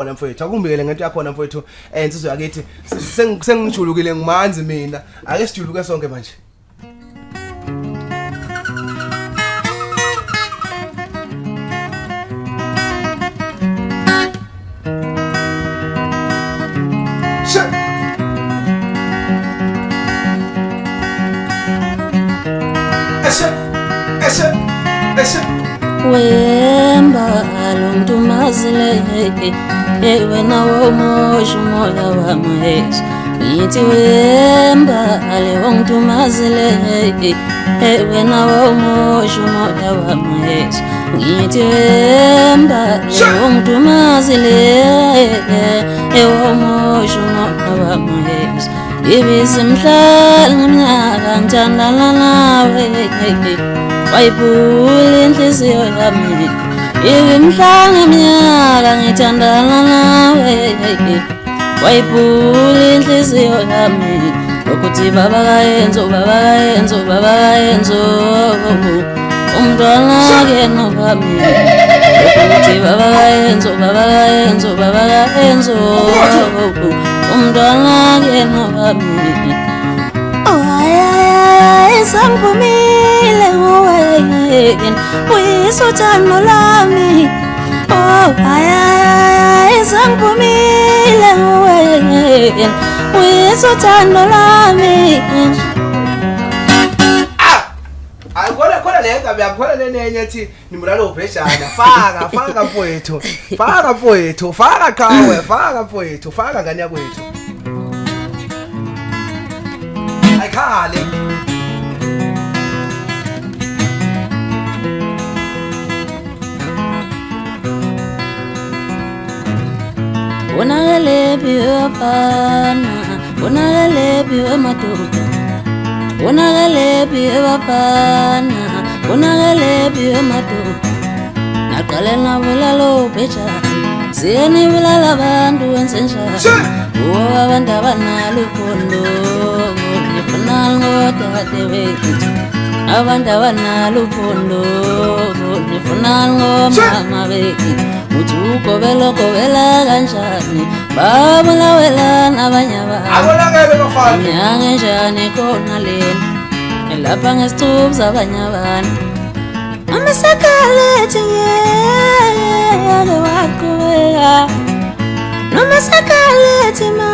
Khona mfowethu akumbikele ngento yakhona mfowethu insizwe yakithi sengijulukile ngimanzi mina ake sijuluke sonke manje Wemba alontumazile wena womoja umoya wamweso ngithi wemba alontumazile wena womoja umoya wamweso ngithi wemba alontumazile womoja umoya wamweso ibisimhlala ngimnyaka ngithandana nawe wayibhula inhliziyo yami ibimhlanga iminyaka ngithandana nawe wayibhula inhliziyo yami ukuthi baba kayenzo umntwana kena wami ukuthi baba kayenzo umntwana kena wami sangivumile nguwe uyisothando lami sangivumile nguwe uyisothando lami khona le ngabe yakhona nenye ethi nimulalo ubhejana faka mfowethu faka qawe faka mfowethu faka ngani yakwethu ayikhale Unagalebi wafana, unagalebi wamadoda, unagalebi wafana, unagalebi wamadoda. Naqalela bulalo bejana, siyeni bulala bantu wenzenjani. Uwa abantu abanalo upondo, nifuna ngodade wethu. Abantu abanalo upondo, nifuna ngomama wethu. Ukobela kanjani babulawela nabanye abantu nyangenjani khona lena elapha ngesithupha abanye abantu amasakalethi ngeke waqhubeka nomasakalethi ma